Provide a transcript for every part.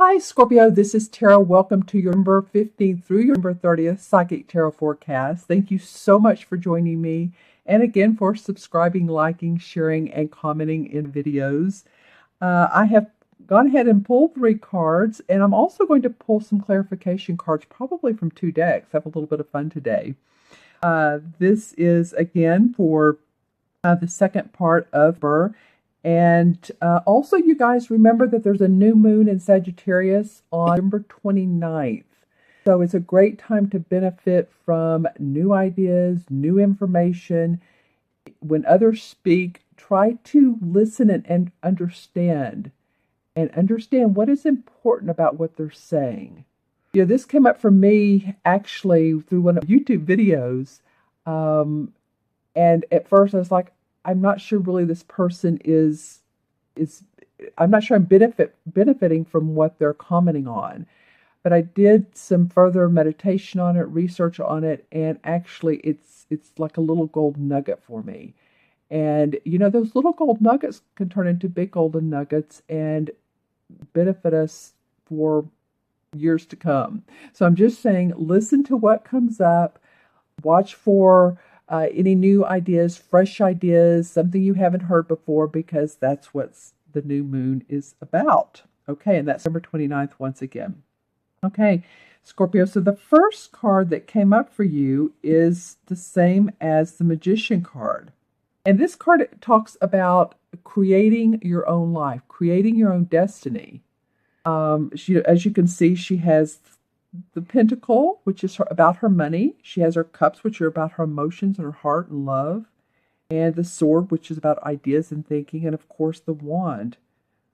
Hi, Scorpio. This is Tarot. Welcome to your November 15th through your November 30th Psychic Tarot Forecast. Thank you so much for joining me, and again for subscribing, liking, sharing, and commenting in videos. I have gone ahead and pulled 3 cards, and I'm also going to pull some clarification cards, probably from 2 decks. Have a little bit of fun today. This is, again, for the second part of Burr. And also, you guys remember that there's a new moon in Sagittarius on November 29th. So it's a great time to benefit from new ideas, new information. When others speak, try to listen and understand what is important about what they're saying. You know, this came up for me actually through one of YouTube videos. And at first I was like, I'm not sure really this person is I'm not sure I'm benefiting from what they're commenting on. But I did some further meditation on it, research on it, and actually it's like a little gold nugget for me. And you know, those little gold nuggets can turn into big golden nuggets and benefit us for years to come. So I'm just saying, listen to what comes up, watch for any new ideas, fresh ideas, something you haven't heard before, because that's what the new moon is about. Okay, and that's November 29th once again. Okay, Scorpio, so the first card that came up for you is the same as the Magician card. And this card talks about creating your own life, creating your own destiny. As you can see, she has the Pentacle, which is about her money. She has her Cups, which are about her emotions and her heart and love. And the Sword, which is about ideas and thinking. And of course, the Wand,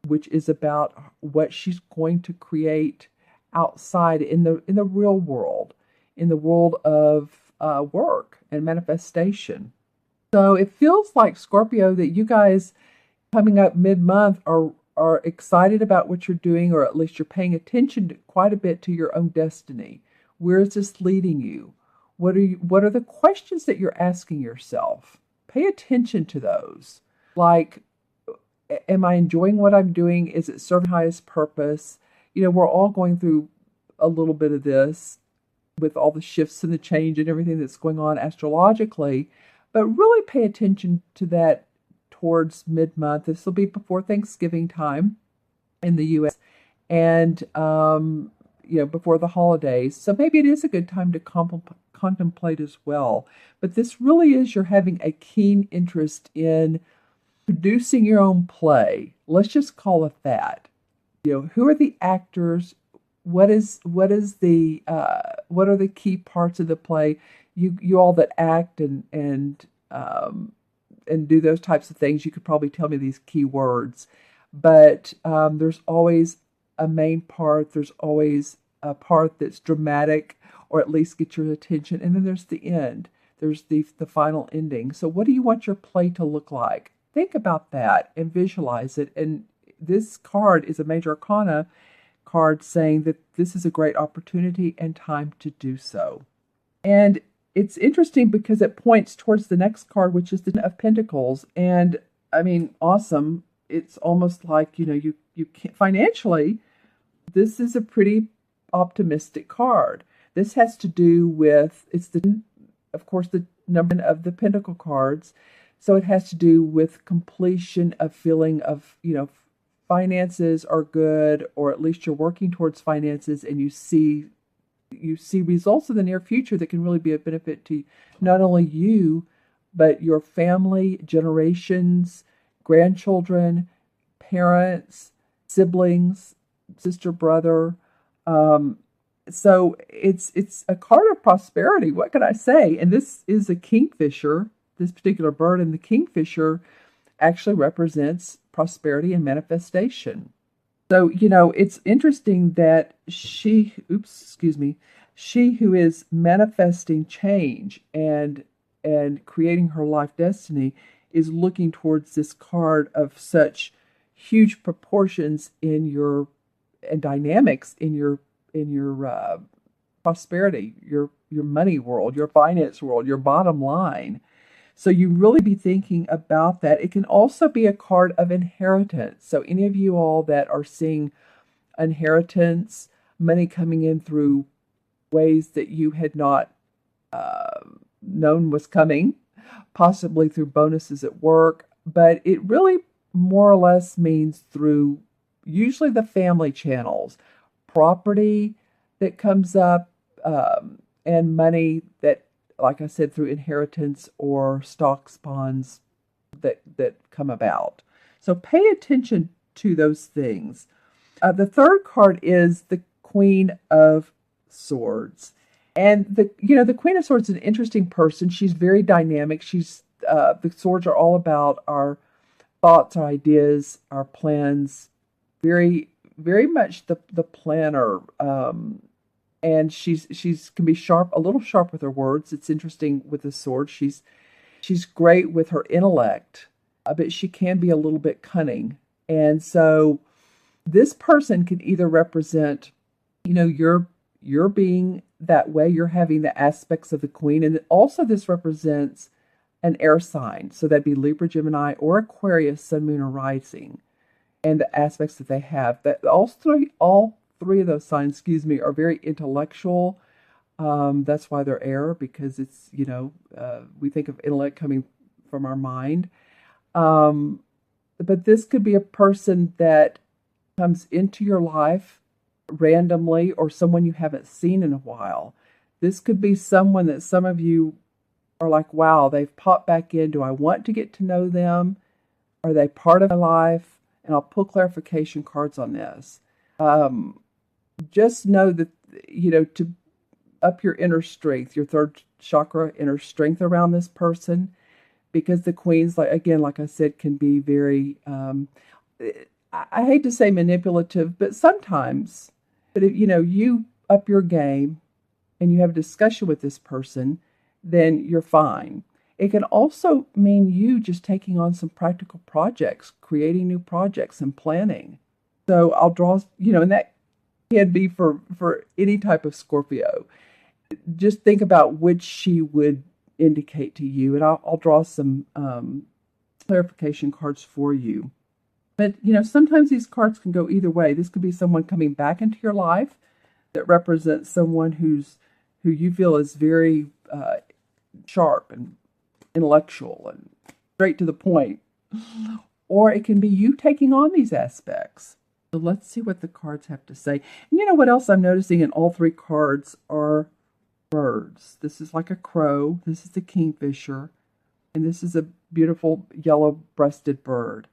which is about what she's going to create outside in the real world, in the world of work and manifestation. So it feels like, Scorpio, that you guys coming up mid-month are excited about what you're doing, or at least you're paying attention quite a bit to your own destiny. Where is this leading you? What are the questions that you're asking yourself? Pay attention to those. Like, am I enjoying what I'm doing? Is it serving highest purpose? You know, we're all going through a little bit of this with all the shifts and the change and everything that's going on astrologically, but really pay attention to that towards mid-month. This will be before Thanksgiving time in the U.S. and before the holidays. So maybe it is a good time to contemplate as well. But this really is, you're having a keen interest in producing your own play. Let's just call it that. You know, who are the actors? What are the key parts of the play? You all that act and do those types of things, you could probably tell me these key words. But there's always a main part. There's always a part that's dramatic, or at least get your attention. And then there's the end. There's the final ending. So what do you want your play to look like? Think about that and visualize it. And this card is a Major Arcana card saying that this is a great opportunity and time to do so. And it's interesting because it points towards the next card, which is the Ten of Pentacles. And I mean, awesome. It's almost like, you know, you can't financially, this is a pretty optimistic card. This has to do with, of course, the number of the Pentacle cards. So it has to do with completion of feeling of, you know, finances are good, or at least you're working towards finances, and you see results in the near future that can really be a benefit to not only you, but your family, generations, grandchildren, parents, siblings, sister, brother. So it's a card of prosperity. What can I say? And this is a kingfisher, this particular bird, and the kingfisher actually represents prosperity and manifestation. So, you know, it's interesting that she who is manifesting change and creating her life destiny is looking towards this card of such huge proportions and dynamics in your prosperity, your money world, your finance world, your bottom line. So you really be thinking about that. It can also be a card of inheritance. So any of you all that are seeing inheritance, money coming in through ways that you had not known was coming, possibly through bonuses at work, but it really more or less means through usually the family channels, property that comes up, and money that, like I said, through inheritance or stocks, bonds that come about. So pay attention to those things. The third card is the Queen of Swords. And the Queen of Swords is an interesting person. She's very dynamic. The swords are all about our thoughts, our ideas, our plans. Very, very much the planner. And she's can be sharp, a little sharp with her words. It's interesting with the sword. She's great with her intellect, but she can be a little bit cunning. And so this person can either represent, you're being that way, you're having the aspects of the queen, and also this represents an air sign. So that'd be Libra, Gemini, or Aquarius, sun, moon, or rising, and the aspects that they have. That all three of those signs, are very intellectual. That's why they're air, because it's, we think of intellect coming from our mind. But this could be a person that comes into your life randomly, or someone you haven't seen in a while. This could be someone that some of you are like, wow, they've popped back in. Do I want to get to know them? Are they part of my life? And I'll pull clarification cards on this. Just know that, to up your inner strength, your third chakra, inner strength around this person, because the queens, like I said, can be very, I hate to say manipulative, but sometimes. But if you up your game and you have a discussion with this person, then you're fine. It can also mean you just taking on some practical projects, creating new projects and planning. So I'll draw, and that can be for any type of Scorpio. Just think about which she would indicate to you, and I'll draw some clarification cards for you. But, sometimes these cards can go either way. This could be someone coming back into your life that represents someone who you feel is very sharp and intellectual and straight to the point. Or it can be you taking on these aspects. So let's see what the cards have to say. And you know what else I'm noticing in all three cards are birds. This is like a crow. This is the kingfisher. And this is a beautiful yellow-breasted bird.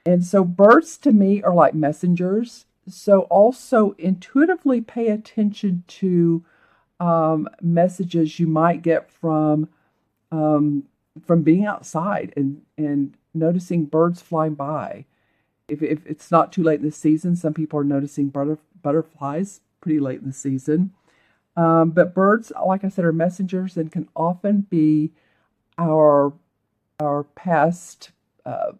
And so birds to me are like messengers. So also intuitively pay attention to messages you might get from being outside and noticing birds flying by. If it's not too late in the season, some people are noticing butterflies pretty late in the season. But birds, like I said, are messengers and can often be our past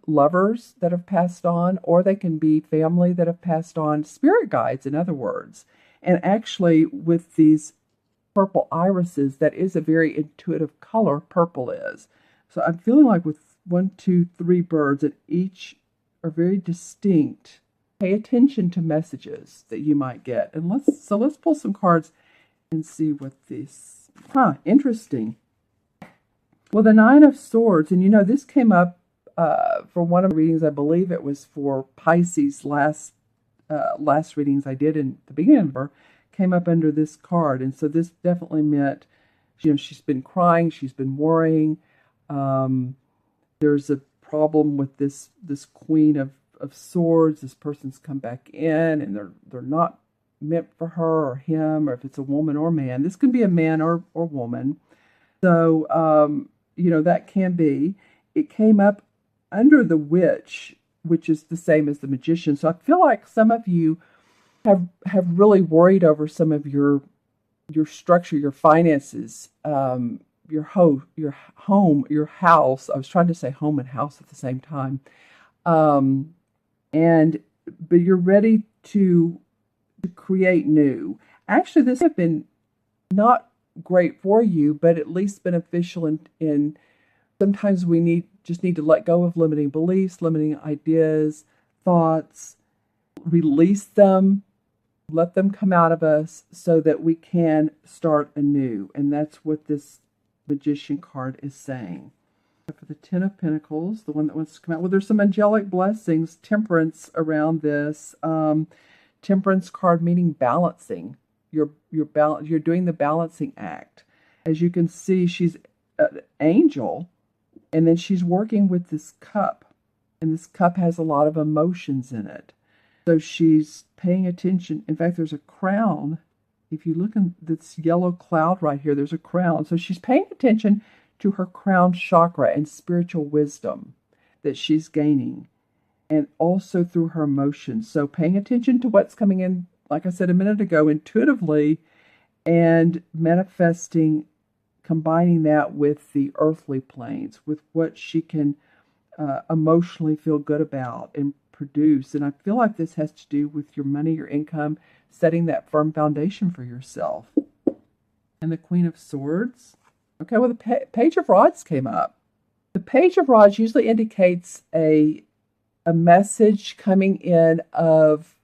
lovers that have passed on, or they can be family that have passed on, spirit guides, in other words. And actually, with these purple irises, that is a very intuitive color, purple is. So I'm feeling like with 1, 2, 3 birds, that each are very distinct. Pay attention to messages that you might get. And let's pull some cards and see what these. Interesting. Well, the Nine of Swords, and this came up for one of the readings. I believe it was for Pisces last readings I did in the beginning of her, came up under this card. And so this definitely meant, she's been crying, she's been worrying. There's a problem with this Queen of Swords. This person's come back in and they're not meant for her or him, or if it's a woman or man. This can be a man or woman. So, that can be. It came up under the Witch, which is the same as the Magician. So I feel like some of you have really worried over some of your structure, your finances, your home, your house. I was trying to say home and house at the same time. But you're ready to create new. Actually, this has been not great for you, but at least beneficial in sometimes we just need to let go of limiting beliefs, limiting ideas, thoughts, release them, Let them come out of us so that we can start anew. And that's what this Magician card is saying. For the Ten of Pentacles, the one that wants to come out, well, there's some angelic blessings, temperance around this. Temperance card meaning balancing. You're doing the balancing act. As you can see, she's an angel, and then she's working with this cup, and this cup has a lot of emotions in it. So she's paying attention. In fact, there's a crown. If you look in this yellow cloud right here, there's a crown. So she's paying attention to her crown chakra and spiritual wisdom that she's gaining, and also through her emotions. So paying attention to what's coming in, like I said a minute ago, intuitively, and manifesting, combining that with the earthly planes, with what she can emotionally feel good about and produce. And I feel like this has to do with your money, your income, setting that firm foundation for yourself. And the Queen of Swords. Okay, well, the Page of Rods came up. The Page of Rods usually indicates a message coming in of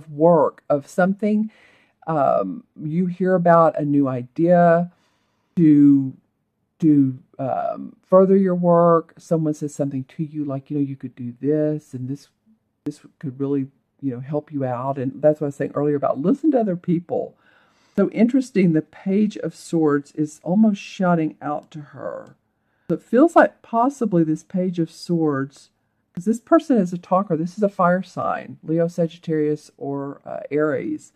work, of something. You hear about a new idea to further your work. Someone says something to you like, you could do this, and this could really, help you out. And that's what I was saying earlier about listen to other people. So interesting, the Page of Swords is almost shouting out to her. So it feels like possibly this Page of Swords, because this person is a talker. This is a fire sign, Leo, Sagittarius, or Aries.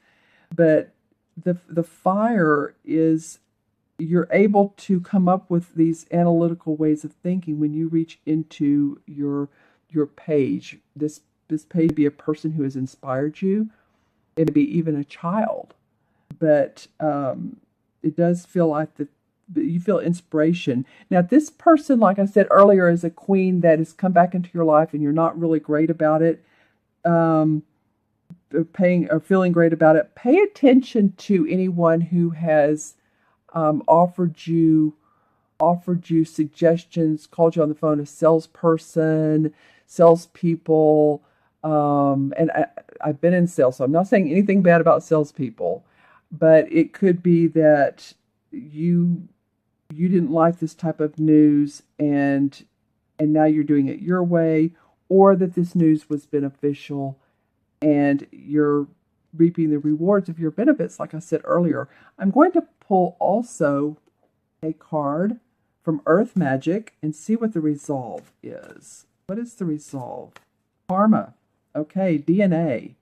But the fire is, you're able to come up with these analytical ways of thinking when you reach into your page. This page may be a person who has inspired you. It may be even a child. But it does feel like you feel inspiration. Now, this person, like I said earlier, is a queen that has come back into your life, and you're not really great about it, feeling great about it. Pay attention to anyone who has offered you suggestions, called you on the phone, a salesperson, salespeople. And I've been in sales, so I'm not saying anything bad about salespeople. But it could be that you didn't like this type of news, and now you're doing it your way, or that this news was beneficial and you're reaping the rewards of your benefits, like I said earlier. I'm going to pull also a card from Earth Magic and see what the resolve is. What is the resolve? Karma. Okay, DNA.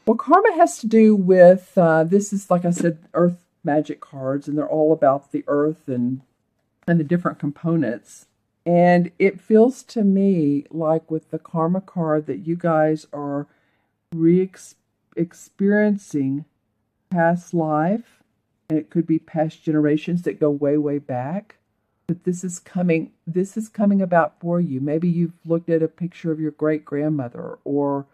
Well, karma has to do with, this is, like I said, Earth Magic cards, and they're all about the earth and the different components. And it feels to me like with the karma card that you guys are experiencing past life, and it could be past generations that go way, way back. But this is coming about for you. Maybe you've looked at a picture of your great-grandmother, or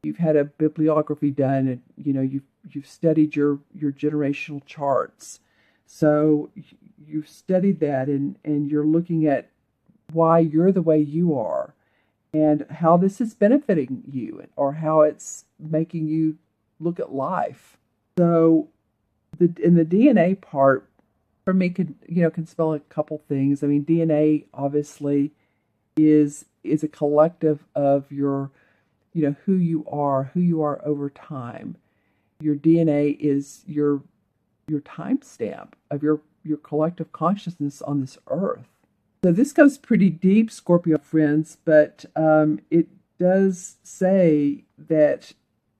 you've had a bibliography done, and you've studied your generational charts. So you've studied that, and you're looking at why you're the way you are, and how this is benefiting you, or how it's making you look at life. So in the DNA part, for me, can spell a couple things. I mean, DNA obviously is a collective of your who you are over time. Your DNA is your timestamp of your collective consciousness on this earth. So this goes pretty deep, Scorpio friends, but it does say that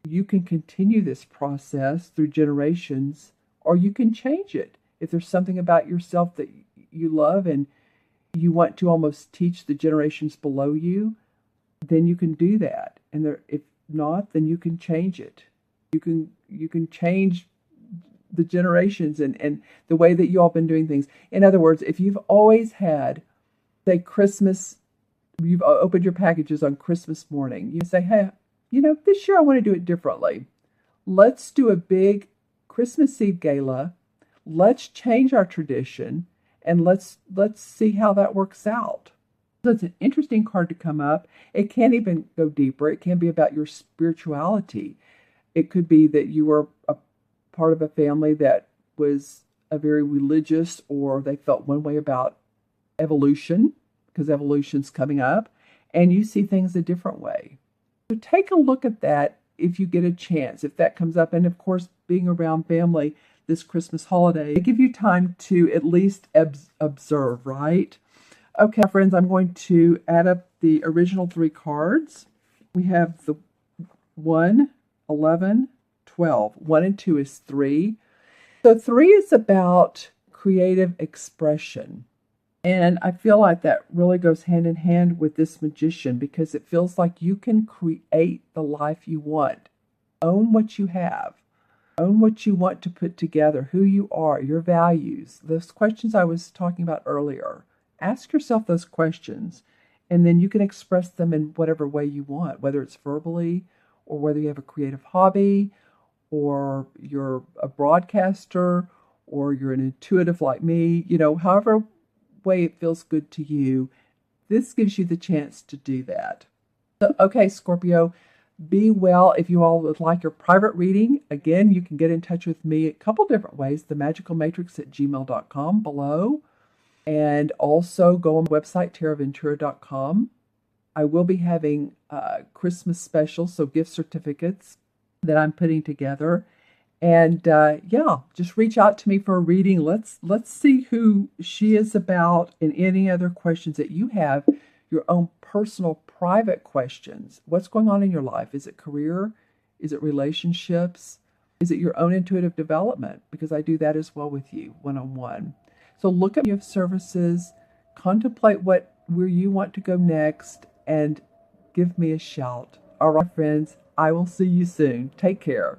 you can continue this process through generations, or you can change it. If there's something about yourself that you love and you want to almost teach the generations below you, then you can do that. And if not, then you can change it. You can change the generations and the way that you all been doing things. In other words, if you've always had, say, Christmas, you've opened your packages on Christmas morning, you say, hey, this year I want to do it differently. Let's do a big Christmas Eve gala. Let's change our tradition, and let's see how that works out. So it's an interesting card to come up. It can even go deeper. It can be about your spirituality. It could be that you were a part of a family that was a very religious, or they felt one way about evolution, because evolution's coming up, and you see things a different way. So take a look at that if you get a chance, if that comes up. And of course, being around family this Christmas holiday, give you time to at least observe, right? Okay, friends, I'm going to add up the original 3 cards. We have the 1, 11, 12. 1 and 2 is 3. So 3 is about creative expression. And I feel like that really goes hand in hand with this Magician, because it feels like you can create the life you want. Own what you have. Own what you want to put together, who you are, your values. Those questions I was talking about earlier. Ask yourself those questions, and then you can express them in whatever way you want, whether it's verbally, or whether you have a creative hobby, or you're a broadcaster, or you're an intuitive like me, however way it feels good to you. This gives you the chance to do that. So, okay, Scorpio, be well. If you all would like your private reading, again, you can get in touch with me a couple different ways. themagicalmatrix@gmail.com below. And also go on the website, taraventura.com. I will be having Christmas specials, so gift certificates that I'm putting together. And just reach out to me for a reading. Let's see who she is about, and any other questions that you have, your own personal private questions. What's going on in your life? Is it career? Is it relationships? Is it your own intuitive development? Because I do that as well with you one-on-one. So look at your services, contemplate where you want to go next, and give me a shout. All right, friends, I will see you soon. Take care.